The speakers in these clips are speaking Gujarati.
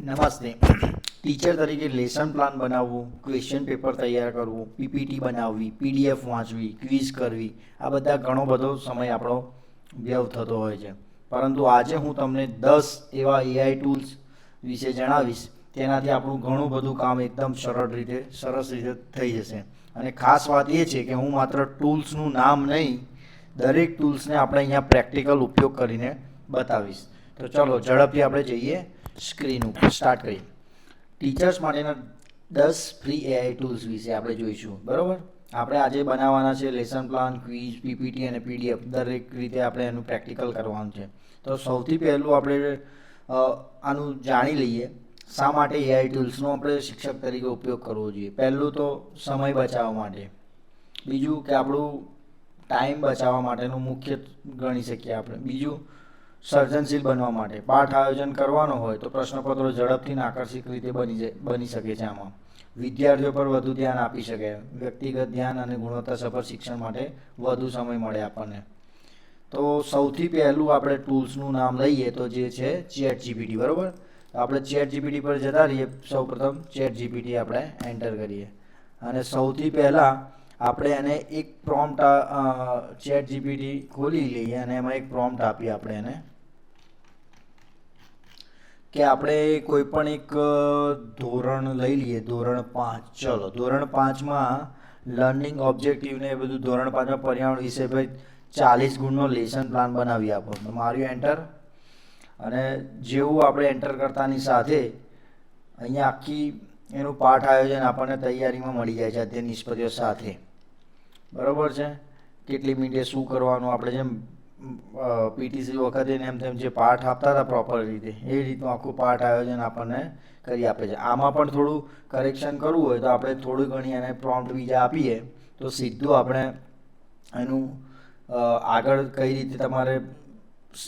નમસ્તે. ટીચર તરીકે લેસન પ્લાન બનાવવું, ક્વેશ્ચન પેપર તૈયાર કરવું, પીપીટી બનાવવી, પીડીએફ વાંચવી, ક્વિઝ કરવી, આ બધા ઘણો બધો સમય આપણો વ્યય થતો હોય છે. પરંતુ આજે હું તમને 10 એવા એઆઈ ટૂલ્સ વિશે જણાવીશ, તેનાથી આપણું ઘણું બધું કામ એકદમ સરસ રીતે થઈ જશે. અને ખાસ વાત એ છે કે હું માત્ર ટૂલ્સનું નામ નહીં, દરેક ટૂલ્સને આપણે અહીંયા પ્રેક્ટિકલ ઉપયોગ કરીને બતાવીશ. તો ચલો ઝડપથી આપણે જઈએ સ્ક્રીન ઉપર, સ્ટાર્ટ કરીએ. ટીચર્સ માટેના 10 ફ્રી એઆઈ ટૂલ્સ વિશે આપણે જોઈશું. બરાબર, આપણે આજે બનાવવાના છે લેસન પ્લાન, ક્વિઝ, પીપીટી અને પીડીએફ. દરેક રીતે આપણે એનું પ્રેક્ટિકલ કરવાનું છે. તો સૌથી પહેલું આપણે આનું જાણી લઈએ, શા માટે એઆઈ ટૂલ્સનો આપણે શિક્ષક તરીકે ઉપયોગ કરવો જોઈએ. પહેલું તો સમય બચાવવા માટે, બીજું કે આપણું ટાઈમ બચાવવા માટેનું મુખ્ય ગણી શકીએ આપણે, બીજું સર્જનશીલ બનવા માટે, પાઠ આયોજન કરવાનો હોય તો પ્રશ્નપત્રો ઝડપથી અને આકર્ષક રીતે બની શકે છે. આમાં વિદ્યાર્થીઓ પર વધુ ધ્યાન આપી શકે, વ્યક્તિગત ધ્યાન અને ગુણવત્તાસભર શિક્ષણ માટે વધુ સમય મળે આપણને. તો સૌથી પહેલું આપણે ટૂલ્સનું નામ લઈએ તો જે છે ચેટ જીપીટી. બરાબર, આપણે ચેટ જીપીટી પર જતા રહીએ. સૌપ્રથમ ચેટ જીપીટી આપણે એન્ટર કરીએ અને સૌથી પહેલાં આપણે એને એક પ્રોમ્પ્ટ ચેટ જીપીટી ખોલી લઈએ અને એમાં એક પ્રોમ્પ્ટ આપીએ આપણે એને કે આપણે કોઈ પણ એક ધોરણ લઈ લઈએ, ધોરણ 5. ચલો ધોરણ 5માં લર્નિંગ ઓબ્જેક્ટિવ ને એ બધું, ધોરણ 5માં પર્યાવરણ વિશે ભાઈ 40 ગુણનો લેસન પ્લાન બનાવી આપો. તો માર્યું એન્ટર. અને જેવું આપણે એન્ટર કરતાની સાથે અહીંયા આખી એનું પાઠ આયોજન આપણને તૈયારીમાં મળી જાય છે અધ્યયન નિષ્પત્તિઓ સાથે. બરાબર છે, કેટલી મિનિટે શું કરવાનું, આપણે જેમ પીટીસી વખતે ને એમ તેમ જે પાઠ આપતા હતા પ્રોપર રીતે, એ રીતનું આખું પાઠ આયોજન આપણને કરી આપે છે. આમાં પણ થોડું કરેક્શન કરવું હોય તો આપણે થોડી ઘણી એને પ્રોમ્પ્ટ બીજા આપીએ તો સીધું આપણે એનું આગળ કઈ રીતે તમારે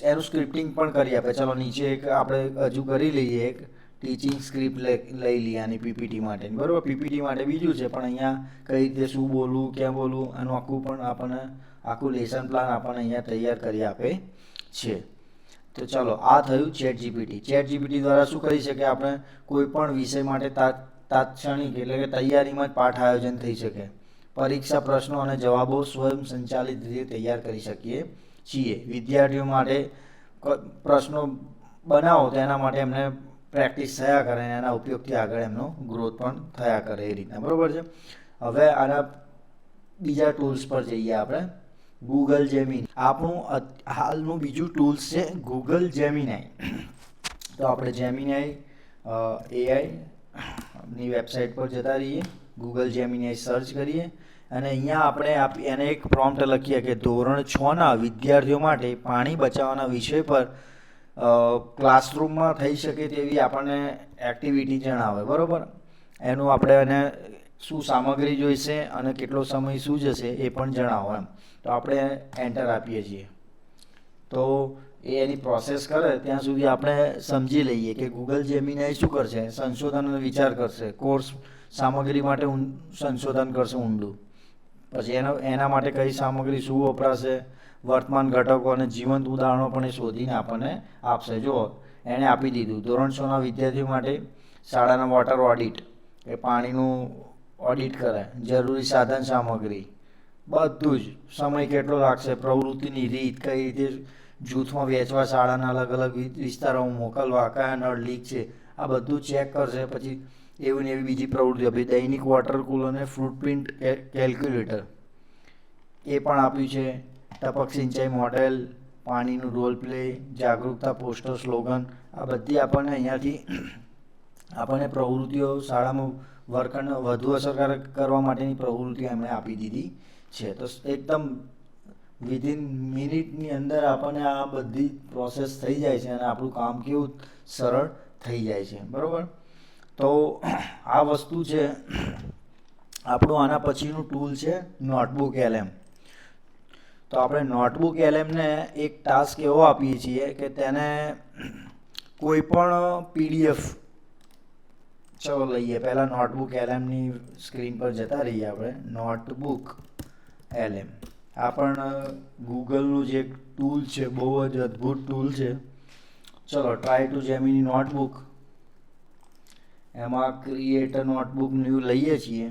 એનું સ્ક્રિપ્ટિંગ પણ કરી આપે. ચલો નીચે એક આપણે હજુ કરી લઈએ, એક ટીચિંગ સ્ક્રિપ્ટ લઈ લઈએ આની પીપીટી માટે. બરાબર, પીપીટી માટે બીજું છે, પણ અહીંયા કઈ રીતે શું બોલવું, ક્યાં બોલવું, એનું આખું પણ આપણને આખું લેસન પ્લાન આપણને અહીંયા તૈયાર કરી આપે છે. તો ચલો, આ થયું ચેટ જીપીટી. ચેટ જીપીટી દ્વારા શું કરી શકે, આપણે કોઈ પણ વિષય માટે તાત્ક્ષણિક એટલે કે તૈયારીમાં જ પાઠ આયોજન થઈ શકે. પરીક્ષા પ્રશ્નો અને જવાબો સ્વયં સંચાલિત રીતે તૈયાર કરી શકીએ છીએ. વિદ્યાર્થીઓ માટે પ્રશ્નો બનાવો તો એના માટે એમને પ્રેક્ટિસ થયા કરે અને એના ઉપયોગથી આગળ એમનો ગ્રોથ પણ થયા કરે એ રીતના. બરાબર છે. હવે આના બીજા ટૂલ્સ પર જઈએ આપણે. ગૂગલ જેમિની આપણું હાલનું બીજું ટૂલ્સ છે ગૂગલ જેમિનાઈ. તો આપણે જેમિનાઈ એઆઈની વેબસાઇટ પર જતા રહીએ, ગૂગલ જેમિનાઈ સર્ચ કરીએ અને અહીંયા આપણે એને એક પ્રોમ્પ્ટ લખીએ કે ધોરણ 6ના વિદ્યાર્થીઓ માટે પાણી બચાવવાના વિષય પર ક્લાસરૂમમાં થઈ શકે તેવી આપણને એક્ટિવિટી જણાવે. બરાબર, એનું આપણે એને શું સામગ્રી જોઈશે અને કેટલો સમય શું જશે એ પણ જણાવો એમ. તો આપણે એન્ટર આપીએ છીએ તો એ એની પ્રોસેસ કરે ત્યાં સુધી આપણે સમજી લઈએ કે ગૂગલ જેમિનાઈ શું કરશે, સંશોધન અને વિચાર કરશે, કોર્સ સામગ્રી માટે સંશોધન કરશે ઊંડું. પછી એના માટે કઈ સામગ્રી શું વપરાશે, વર્તમાન ઘટકો અને જીવંત ઉદાહરણો પણ એ શોધીને આપણને આપશે. જો એણે આપી દીધું ધોરણ 6ના વિદ્યાર્થીઓ માટે શાળાના વોટર ઓડિટ, એ પાણીનું ઓડિટ કરે, જરૂરી સાધન સામગ્રી બધું જ, સમય કેટલો લાગશે, પ્રવૃત્તિની રીત, કઈ રીતે જૂથમાં વેચવા, શાળાના અલગ અલગ વિસ્તારોમાં મોકલવા, કયા નળ લીક છે, આ બધું ચેક કરશે. પછી એવી ને એવી બીજી પ્રવૃત્તિ આપી, દૈનિક વોટર કુલર અને ફૂટપ્રિન્ટ કેલ્ક્યુલેટર એ પણ આપ્યું છે. ટપક સિંચાઈ મોડેલ, પાણીનું રોલ પ્લે, જાગૃતતા પોસ્ટર, સ્લોગન, આ બધી આપણને અહીંયાથી આપણને પ્રવૃત્તિઓ શાળામાં વર્કને વધુ અસરકારક કરવા માટેની પ્રવૃત્તિઓ એમણે આપી દીધી છે. તો એકદમ વિધિન મિનિટની અંદર આપણને આ બધી પ્રોસેસ થઈ જાય છે અને આપણું કામ કેવું સરળ થઈ જાય છે. બરાબર, તો આ વસ્તુ છે આપણું. આના પછીનું ટૂલ છે નોટબુક એલએમ. તો આપણે નોટબુક એલએમને એક ટાસ્ક એવો આપીએ છીએ કે તેને કોઈ પણ પીડીએફ, ચલો લઈએ પહેલાં નોટબુક એલએમની સ્ક્રીન પર જતા રહીએ આપણે. નોટબુક એલએમ આ પણ ગૂગલનું જે એક ટૂલ છે, બહુ જ અદ્ભુત ટૂલ છે. ચલો ટ્રાય ટુ જેમિની નોટબુક. એમાં ક્રિએટ નોટબુક ન્યૂ લઈએ છીએ,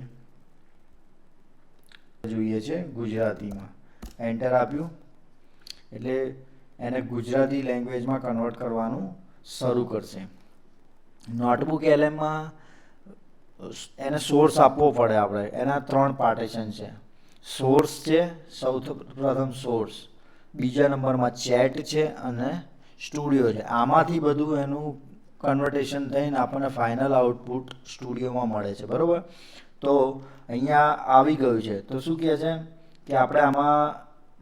જોઈએ છે ગુજરાતીમાં, એન્ટર આપ્યું એટલે એને ગુજરાતી લેંગ્વેજમાં કન્વર્ટ કરવાનું શરૂ કરશે. નોટબુક એલએમમાં એને સોર્સ આપવો પડે. આપણે એના 3 પાર્ટીશન છે. સોર્સ છે સૌથી પ્રથમ, સોર્સ, બીજા નંબરમાં ચેટ છે અને સ્ટુડિયો છે. આમાંથી બધું એનું કન્વર્ટેશન થઈને આપણને ફાઇનલ આઉટપુટ સ્ટુડિયોમાં મળે છે. બરાબર. તો અહીંયા આવી ગયું છે. તો શું કહે છે કે આપણે આમાં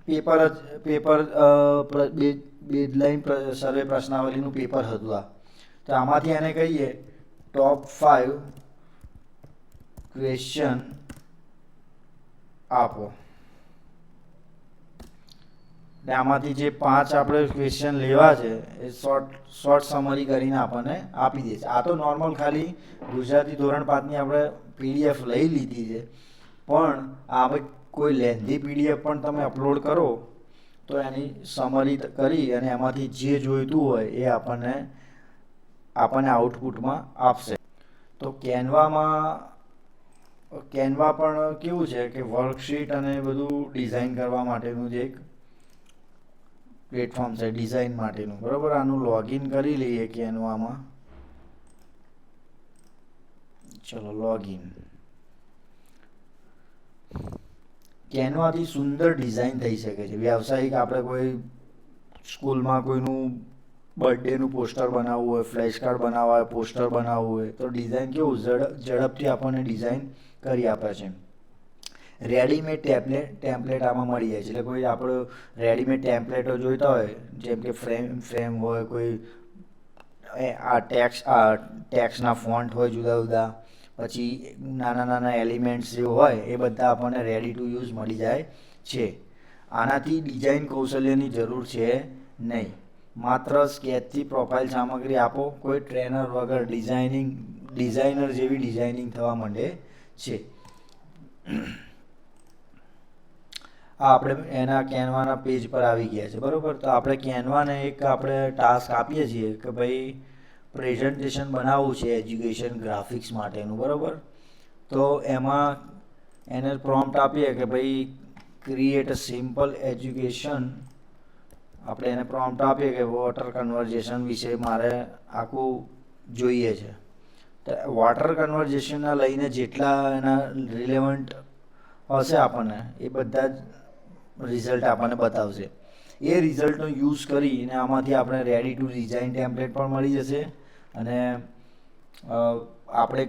પેપર બેઝલાઇન સર્વે પ્રશ્નાવલીનું પેપર હતું આ. તો આમાંથી એને કહીએ ટોપ 5 ક્વેશ્ચન આપો. આમાંથી જે 5 આપણે ક્વેશ્ચન લેવા છે એ શોર્ટ સમરી કરીને આપણને આપી દે છે. આ તો નોર્મલ ખાલી ગુજરાતી ધોરણ 5ની આપણે PDF લઈ લીધી છે, પણ આ કોઈ લેન્ધી PDF પણ તમે અપલોડ કરો તો એની સમરી કરી અને એમાંથી જે જોઈતું હોય એ આપણને આઉટપુટમાં આપશે. તો કેનવા પણ કેવું છે કે વર્કશીટ અને બધું ડિઝાઇન કરવા માટેનું જે એક પ્લેટફોર્મ છે ડિઝાઇન માટેનું. બરાબર. આનું લોગિન કરી લઈએ કેનવામાં. ચલો લોગિન. કેનવાથી સુંદર ડિઝાઇન થઈ શકે છે. વ્યવસાયિક આપણે કોઈ સ્કૂલમાં કોઈનું બર્થડેનું પોસ્ટર બનાવવું હોય, ફ્લેશ કાર્ડ બનાવવા હોય, પોસ્ટર બનાવવું હોય તો ડિઝાઇન કેવું ઝડપથી આપણને ડિઝાઇન કરી આપે છે. રેડીમેડ ટેમ્પલેટ આમાં મળી જાય છે. એટલે કોઈ આપણો રેડીમેડ ટેમ્પલેટો જોઈતા હોય, જેમ કે ફ્રેમ હોય, કોઈ આ ટેક્સના ફોન્ટ હોય જુદા જુદા, પછી નાના એલિમેન્ટ્સ જે હોય એ બધા આપણને રેડી ટુ યુઝ મળી જાય છે. આનાથી ડિઝાઇન કૌશલ્યની જરૂર છે નહીં. માત્ર સ્કેચથી પ્રોફાઇલ સામગ્રી આપો. કોઈ ટ્રેનર વગર ડિઝાઇનર જેવી ડિઝાઇનિંગ થવા માંડે છે. આપણે એના કેનવાના પેજ પર આવી ગયા છે. બરાબર. તો આપણે કેનવાને એક આપણે ટાસ્ક આપીએ છીએ કે ભાઈ પ્રેઝન્ટેશન બનાવવું છે એજ્યુકેશન ગ્રાફિક્સ માટેનું. બરાબર. તો એમાં એને પ્રોમ્પ્ટ આપીએ કે ભાઈ ક્રિએટ અ સિમ્પલ એજ્યુકેશન. આપણે એને પ્રોમ્પ્ટ આપીએ કે વોટર કન્વર્ઝેશન વિશે મારે આખું જોઈએ છે. તો વોટર કન્વર્ઝેશનના લઈને જેટલા એના રિલેવન્ટ હશે આપણને એ બધા જ રિઝલ્ટ આપણને બતાવશે. એ રિઝલ્ટનો યુઝ કરીને આમાંથી આપણે રેડી ટુ ડિઝાઇન ટેમ્પલેટ પણ મળી જશે અને આપણે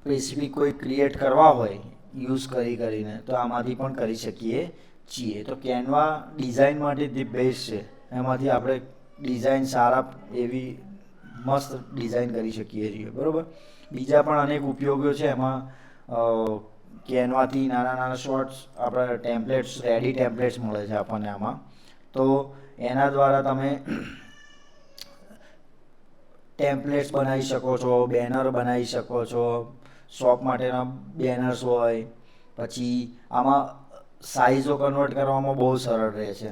સ્પેસિફિક કોઈ ક્રિએટ કરવા હોય યુઝ કરીને તો આમાંથી પણ કરી શકીએ છીએ. તો કેનવા ડિઝાઇન માટે ધી બેસ્ટ છે. એમાંથી આપણે ડિઝાઇન સારા એવી મસ્ત ડિઝાઇન કરી શકીએ છીએ. બરાબર. બીજા પણ અનેક ઉપયોગો છે એમાં. કેનવાથી નાના શોર્ટ્સ આપણે રેડી ટેમ્પલેટ્સ મળે છે આપણને આમાં. તો એના દ્વારા તમે ટેમ્પલેટ્સ બનાવી શકો છો, બેનર બનાવી શકો છો, શોપ માટેના બેનર્સ હોય. પછી આમાં સાઇઝો કન્વર્ટ કરવામાં બહુ સરળ રહે છે.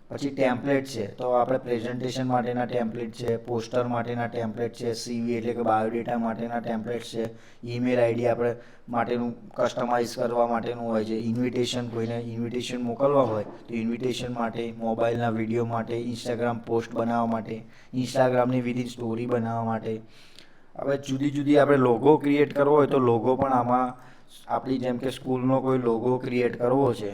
પછી ટેમ્પલેટ છે તો આપણે પ્રેઝન્ટેશન માટેના ટેમ્પલેટ છે, પોસ્ટર માટેના ટેમ્પલેટ છે, CV એટલે કે બાયોડેટા માટેના ટેમ્પલેટ છે, ઈમેલ આઈડી આપણે માટેનું કસ્ટમાઇઝ કરવા માટેનું હોય છે, કોઈને ઇન્વિટેશન મોકલવા હોય તો ઇન્વિટેશન માટે, મોબાઈલના વિડીયો માટે, ઇન્સ્ટાગ્રામ પોસ્ટ બનાવવા માટે, ઇન્સ્ટાગ્રામની વિધિ સ્ટોરી બનાવવા માટે. હવે જુદી જુદી આપણે લોગો ક્રિએટ કરવો હોય તો લોગો પણ આમાં આપણી જેમ કે સ્કૂલનો કોઈ લોગો ક્રિએટ કરવો છે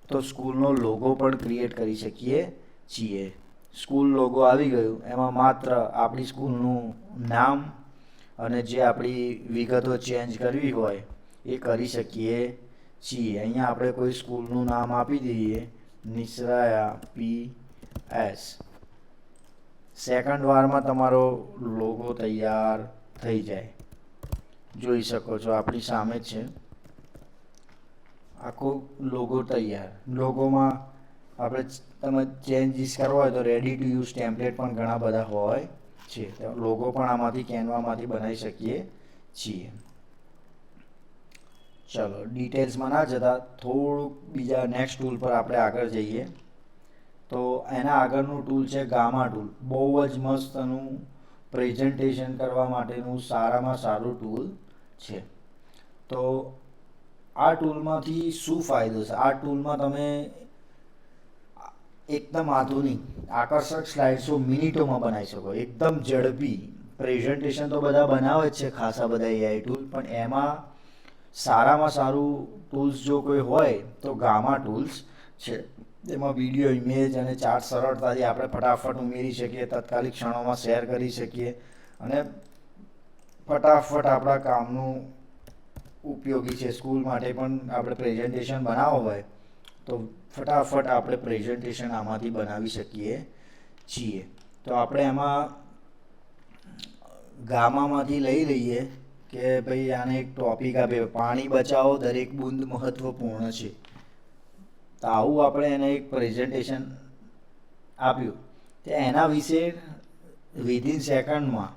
તો સ્કૂલનો લોગો પણ ક્રિએટ કરી શકીએ છીએ. સ્કૂલ લોગો આવી ગયું. એમાં માત્ર આપણી સ્કૂલનું નામ અને જે આપણી વિગતો ચેન્જ કરવી હોય એ કરી શકીએ છીએ. અહીંયા આપણે કોઈ સ્કૂલનું નામ આપી દઈએ, નિશ્રાયા PS. સેકન્ડ વારમાં તમારો લોગો તૈયાર થઈ જાય. જોઈ શકો છો આપણી સામે જ છે આખો લોગો તૈયાર. લોગોમાં આપણે તમે ચેન્જીસ કરવા હોય તો રેડી ટુ યુઝ ટેમ્પલેટ પણ ઘણા બધા હોય છે. લોગો પણ આમાંથી કેનવામાંથી બનાવી શકીએ છીએ. ચલો ડિટેલ્સમાં ના જતા થોડુંક બીજા નેક્સ્ટ ટૂલ પર આપણે આગળ જઈએ. તો એના આગળનું ટૂલ છે ગામા ટૂલ. બહુ જ મસ્ત એનું પ્રેઝન્ટેશન કરવા માટેનું સારામાં સારું ટૂલ છે. તો આ ટૂલમાંથી શું ફાયદો છે? આ ટૂલમાં તમે એકદમ આધુનિક આકર્ષક સ્લાઇડ્સો મિનિટોમાં બનાવી શકો, એકદમ ઝડપી. પ્રેઝન્ટેશન તો બધા બનાવે જ છે ખાસા બધા એઆઈ ટૂલ, પણ એમાં સારામાં સારું ટૂલ્સ જો કોઈ હોય તો ગામા ટૂલ્સ છે. એમાં વિડીયો, ઇમેજ અને ચાર્ટ સરળતાથી આપણે ફટાફટ ઉમેરી શકીએ, તાત્કાલિક ક્ષણોમાં શેર કરી શકીએ અને ફટાફટ આપણા કામનું ઉપયોગી છે. સ્કૂલ માટે પણ આપણે પ્રેઝન્ટેશન બનાવવું હોય તો ફટાફટ આપણે પ્રેઝન્ટેશન આમાંથી બનાવી શકીએ છીએ. તો આપણે એમાં ગામામાંથી લઈ લઈએ કે ભાઈ આને એક ટોપિક આપે, પાણી બચાવો, દરેક બૂંદ મહત્વપૂર્ણ છે. તો આવું આપણે એને એક પ્રેઝન્ટેશન આપ્યું તો એના વિશે વિધિન સેકન્ડમાં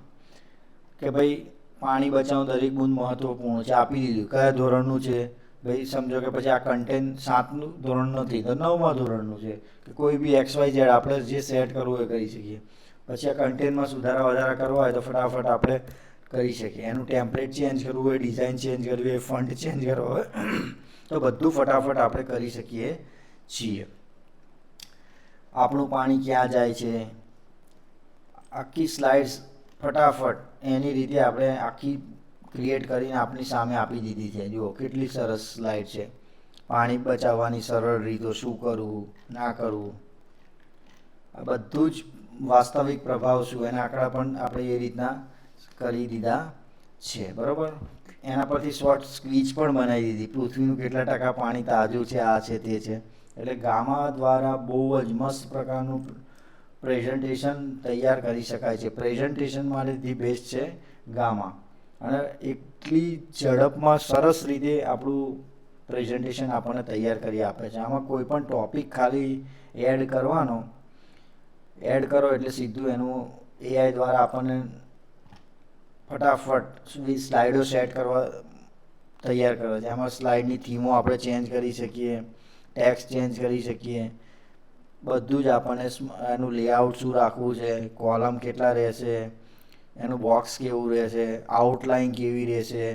કે ભાઈ પાણી બચાવો, દરેક બૂંદ મહત્વપૂર્ણ છે આપી દીધું. કયા ધોરણનું છે ભાઈ, સમજો કે પછી આ કન્ટેન્ટ 7નું ધોરણ નથી તો 9મા ધોરણનું છે, કે કોઈ બી XYZ આપણે જે સેટ કરવું એ કરી શકીએ. પછી આ કન્ટેન્ટમાં સુધારા વધારા કરવા હોય તો ફટાફટ આપણે કરી શકીએ. એનું ટેમ્પલેટ ચેન્જ કરવું હોય, ડિઝાઇન ચેન્જ કરવી હોય, ફન્ટ ચેન્જ કરવો હોય તો બધું ફટાફટ આપણે કરી શકીએ છીએ. આપણું પાણી ક્યાં જાય છે, આખી સ્લાઇડ્સ ફટાફટ એની રીતે આપણે આખી ક્રિએટ કરીને આપણી સામે આપી દીધી છે. જુઓ કેટલી સરસ સ્લાઇડ છે. પાણી બચાવવાની સરળ રીતો, શું કરવું ના કરવું, આ બધું જ વાસ્તવિક પ્રભાવ શું એના આંકડા પણ આપણે એ રીતના કરી દીધા છે. બરાબર. એના પરથી શોર્ટ સ્પીચ પણ બનાવી દીધી, પૃથ્વીનું કેટલા ટકા પાણી તાજું છે, આ છે તે છે. એટલે ગામા દ્વારા બહુ જ મસ્ત પ્રકારનું પ્રેઝન્ટેશન તૈયાર કરી શકાય છે. પ્રેઝન્ટેશન માટે ધી બેસ્ટ છે ગામા, અને એટલી ઝડપમાં સરસ રીતે આપણું પ્રેઝન્ટેશન આપણને તૈયાર કરી આપે છે. આમાં કોઈ પણ ટોપિક ખાલી એડ કરવાનો, એડ કરો એટલે સીધું એનું એઆઈ દ્વારા આપણને ફટાફટ સ્લાઇડો સેટ કરવા તૈયાર કરે છે. એમાં સ્લાઇડની થીમો આપણે ચેન્જ કરી શકીએ, ટેક્સ્ટ ચેન્જ કરી શકીએ, બધું જ આપણને એનું લેઆઉટ શું રાખવું છે, કોલમ કેટલા રહેશે, એનું બોક્સ કેવું રહેશે, આઉટલાઇન કેવી રહેશે,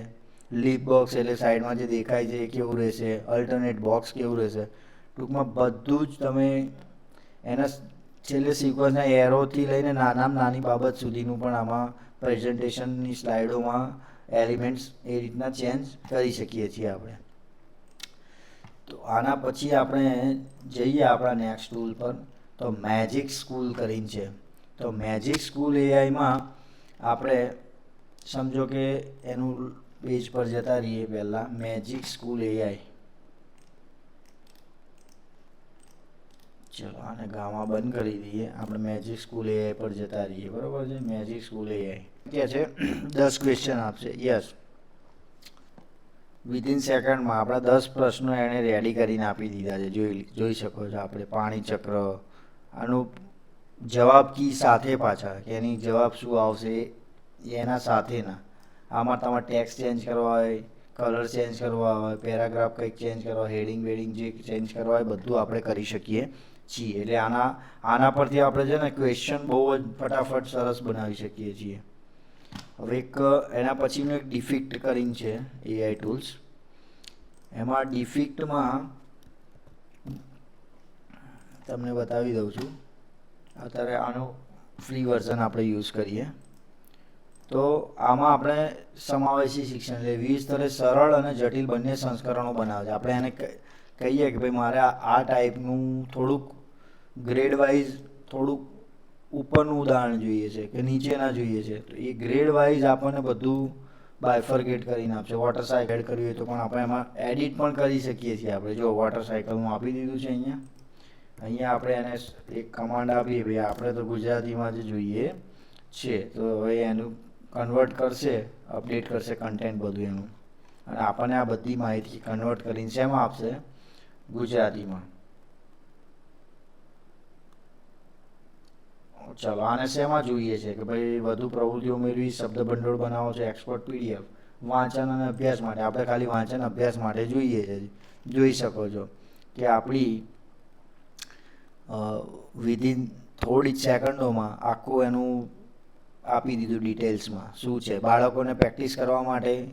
લીપ બોક્સ એટલે સાઈડમાં જે દેખાય છે એ કેવું રહેશે, અલ્ટરનેટ બોક્સ કેવું રહેશે. ટૂંકમાં બધું જ તમે એના છેલ્લે સિક્વન્સના એરોથી લઈને નાનામાં નાની બાબત સુધીનું પણ આમાં પ્રેઝન્ટેશનની સ્લાઇડોમાં એલિમેન્ટ્સ એ રીતના ચેન્જ કરી શકીએ છીએ આપણે. તો આના પછી આપણે જઈએ આપણા નેક્સ્ટ ટૂલ પર, તો મેજિક સ્કૂલ કરીને છે. તો મેજિક સ્કૂલ એઆઈમાં આપણે સમજો કે એનું પેજ પર જતા રહીએ. પહેલાં મેજિક સ્કૂલ એઆઈ, ચલો આને ગામા બંધ કરી દઈએ. આપણે મેજિક સ્કૂલ એઆઈ પર જતા રહીએ. બરાબર છે. મેજિક સ્કૂલ એઆઈ કે છે 10 ક્વેશ્ચન આપશે. યસ, વિધિન સેકન્ડમાં આપણા 10 પ્રશ્નો એણે રેડી કરીને આપી દીધા છે. જોઈ શકો છો આપણે. પાણી ચક્ર, આનું જવાબ કી સાથે પાછા, કે એની જવાબ શું આવશે એના સાથેના. આમાં તમારે ટેક્સ્ટ ચેન્જ કરવા હોય, કલર ચેન્જ કરવા હોય, પેરાગ્રાફ કંઈક ચેન્જ કરવા, હેડિંગ વેડિંગ જે ચેન્જ કરવા હોય બધું આપણે કરી શકીએ છીએ. એટલે આના પરથી આપણે છે ને ક્વેશ્ચન બહુ જ ફટાફટ સરસ બનાવી શકીએ છીએ. હવે એક એના પછીનું એક ડિફિક્ટ કરીને છે એઆઈ ટૂલ્સ. એમાં ડિફિક્ટમાં તમને બતાવી દઉં છું. અત્યારે આનું ફ્રી વર્ઝન આપણે યુઝ કરીએ. તો આમાં આપણે સમાવેશી શિક્ષણ એટલે 20 સ્તરે સરળ અને જટિલ બંને સંસ્કરણો બનાવે છે. આપણે એને કહીએ કે ભાઈ મારે આ ટાઈપનું થોડુંક ગ્રેડ વાઇઝ થોડુંક ઉપરનું ઉદાહરણ જોઈએ છે કે નીચેના જોઈએ છે, તો એ ગ્રેડ વાઇઝ આપણને બધું બાયફર્કેટ કરીને આપશે. વોટર સાયકલ એડ કરવી હોય તો પણ આપણે એમાં એડિટ પણ કરી શકીએ છીએ. આપણે જો વોટર સાયકલનું આપી દીધું છે અહીંયા આપણે એને એક કમાન્ડ આપીએ, ભાઈ આપણે તો ગુજરાતીમાં જ જોઈએ છે, તો હવે એનું કન્વર્ટ કરશે, અપડેટ કરશે કન્ટેન્ટ બધું એનું, અને આપણને આ બધી માહિતી કન્વર્ટ કરીને શેમાં આપશે, ગુજરાતીમાં. ચલો આને શેમાં જોઈએ છે કે ભાઈ વધુ પ્રવૃત્તિઓ મેળવી, શબ્દ ભંડોળ બનાવો છે, એક્સપોર્ટ પીડીએફ, વાંચન અને અભ્યાસ માટે. આપણે ખાલી વાંચન અભ્યાસ માટે જોઈએ છે. જોઈ શકો છો કે આપણી વિધિન થોડી જ સેકન્ડોમાં આખું એનું આ આપી દીધું ડિટેલ્સમાં શું છે. બાળકોને પ્રેક્ટિસ કરવા માટે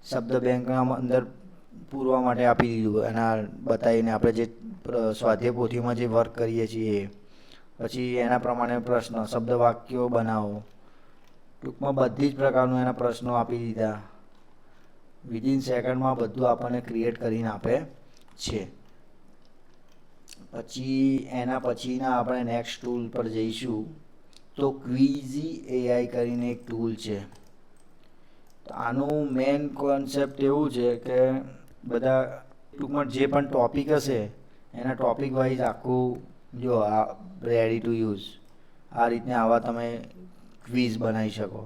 શબ્દ બેંકના અંદર પૂરવા માટે આપી દીધું, એના બતાવીને આપણે જે સ્વાધ્યાય પોથીમાં જે વર્ક કરીએ છીએ એ. પછી એના પ્રમાણે પ્રશ્ન, શબ્દ વાક્યો બનાવો, ટૂંકમાં બધી જ પ્રકારનું એના પ્રશ્નો આપી દીધા. વિધિન સેકન્ડમાં બધું આપણને ક્રિએટ કરીને આપે છે. પછી એના પછીના આપણે નેક્સ્ટ ટૂલ પર જઈશું તો ક્વિઝી એઆઈ કરીને એક ટૂલ છે. તો આનું મેઇન કોન્સેપ્ટ એવું છે કે બધા ટૂંકમાં જે પણ ટોપિક હશે એના ટોપિક વાઇઝ આખું જો આ રેડી ટુ યુઝ આ રીતના આવા તમે ક્વિઝ બનાવી શકો.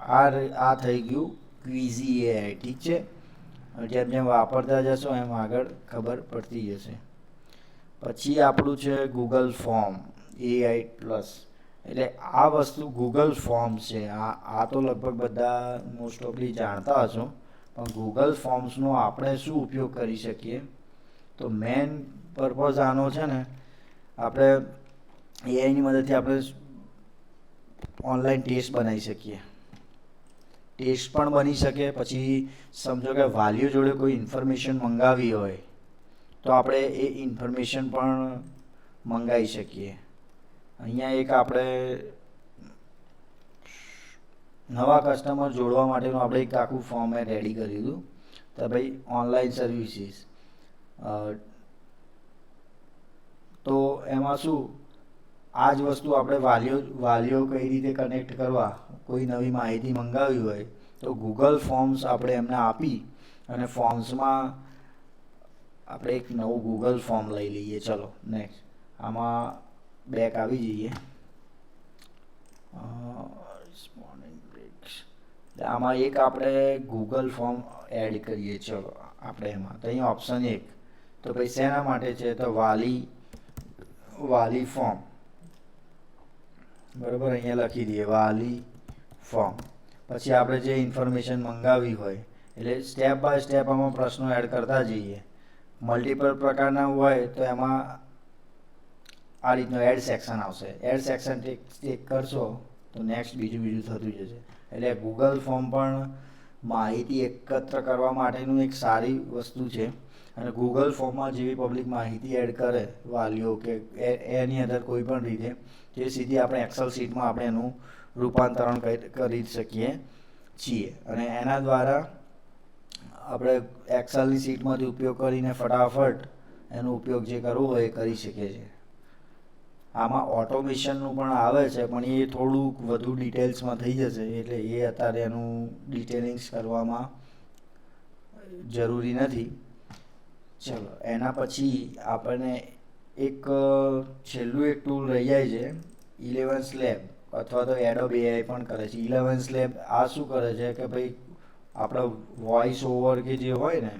આ થઈ ગયું ક્વિઝી એઆઈ. ઠીક છે, જેમ જેમ વાપરતા જશો એમ આગળ ખબર પડતી જશે. પછી આપણું છે ગૂગલ ફોર્મ એઆઈ પ્લસ. એટલે આ વસ્તુ ગૂગલ ફોર્મ્સ છે. આ તો લગભગ બધા મોસ્ટ ઓફલી જાણતા હશો, પણ ગૂગલ ફોર્મ્સનો આપણે શું ઉપયોગ કરી શકીએ. તો મેન પર્પઝ આનો છે ને, આપણે એઆઈની મદદથી આપણે ઓનલાઈન ટેસ્ટ બનાવી શકીએ. ટેસ્ટ પણ બની શકે. પછી સમજો કે વાલીઓ જોડે કોઈ ઇન્ફોર્મેશન મંગાવી હોય તો આપણે એ ઇન્ફોર્મેશન પણ મંગાવી શકીએ. અહીંયા એક આપણે નવા કસ્ટમર જોડવા માટેનું આપણે એક આખું ફોર્મ રેડી કરી દીધું. તો ભાઈ ઓનલાઈન સર્વિસીસ, તો એમાં શું આ જ વસ્તુ આપણે વાલીઓ કઈ રીતે કનેક્ટ કરવા, કોઈ નવી માહિતી મંગાવી હોય તો ગૂગલ ફોર્મ્સ આપણે એમને આપી અને ફોર્મ્સમાં આપણે એક નવું ગૂગલ ફોર્મ લઈ લઈએ. ચલો નેક્સ્ટ આમાં બેક આવી જઈએ. આમાં એક આપણે ગૂગલ ફોર્મ એડ કરીએ. ચલો આપણે એમાં તો અહીંયા ઓપ્શન 1 તો ભાઈ શેના માટે છે તો વાલી ફોર્મ. બરાબર, અહીંયા લખી દઈએ વાલી ફોર્મ. પછી આપણે જે ઇન્ફોર્મેશન મંગાવી હોય એટલે સ્ટેપ બાય સ્ટેપ આમાં પ્રશ્નો એડ કરતા જઈએ. મલ્ટિપલ પ્રકારના હોય તો એમાં આ રીતનો એડ સેક્શન આવશે. એડ સેક્શન ટેક કરશો તો નેક્સ્ટ બીજું થતું જશે. એટલે ગૂગલ ફોર્મ પણ માહિતી એકત્ર કરવા માટેનું એક સારી વસ્તુ છે. અને ગૂગલ ફોર્મમાં જેવી પબ્લિક માહિતી એડ કરે વાલીઓ કે એની અંદર કોઈ પણ રીતે તે સીધી આપણે એક્સેલ શીટમાં આપણે એનું રૂપાંતરણ કરી શકીએ છીએ. અને એના દ્વારા આપણે એક્સેલની શીટમાંથી ઉપયોગ કરીને ફટાફટ એનો ઉપયોગ જે કરવો હોય એ કરી શકીએ છીએ. આમાં ઓટોમેશનનું પણ આવે છે, પણ એ થોડુંક વધુ ડિટેલ્સમાં થઈ જશે એટલે એ અત્યારે એનું ડિટેલિંગ્સ કરવામાં જરૂરી નથી. ચલો એના પછી આપણને એક છેલ્લું એક ટૂલ રહી જાય છે 11 લેબ, અથવા તો એડોબ એઆઈ પણ કરે છે. 11 લેબ આ શું કરે છે કે ભાઈ આપણો વોઇસ ઓવર કે જે હોય ને,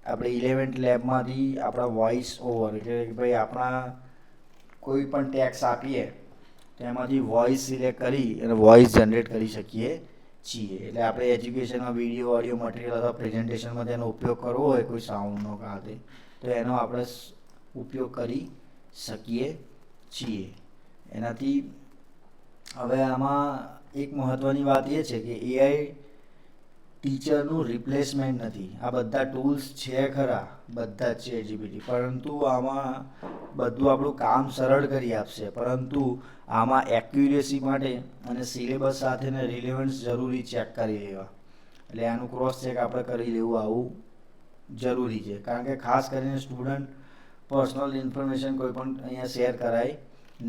આપણે 11 લેબમાંથી આપણા વોઇસ ઓવર કે ભાઈ આપણા કોઈ પણ ટેક્સ આપીએ તો એમાંથી વોઇસ સિલેક્ટ કરી અને વોઇસ જનરેટ કરી શકીએ છીએ. એટલે આપણે એજ્યુકેશનમાં વિડીયો, ઓડિયો મટીરિયલ અથવા પ્રેઝન્ટેશનમાં તેનો ઉપયોગ કરવો હોય કોઈ સાઉન્ડનો કાતે તો એનો આપણે ઉપયોગ કરી શકીએ છીએ. એનાથી હવે આમાં એક મહત્ત્વની વાત એ છે કે એઆઈ ટીચરનું રિપ્લેસમેન્ટ નથી. આ બધા ટૂલ્સ છે ખરા, બધા જ છે જીપીટી, પરંતુ આમાં બધું આપણું કામ સરળ કરી આપશે. પરંતુ આમાં એક્યુરેસી માટે અને સિલેબસ સાથેને રિલેવન્સ જરૂરી ચેક કરી લેવા. એટલે આનું ક્રોસ ચેક આપણે કરી લેવું આવું જરૂરી છે. કારણ કે ખાસ કરીને સ્ટુડન્ટ પર્સનલ ઇન્ફોર્મેશન કોઈ પણ અહીંયા શેર કરાય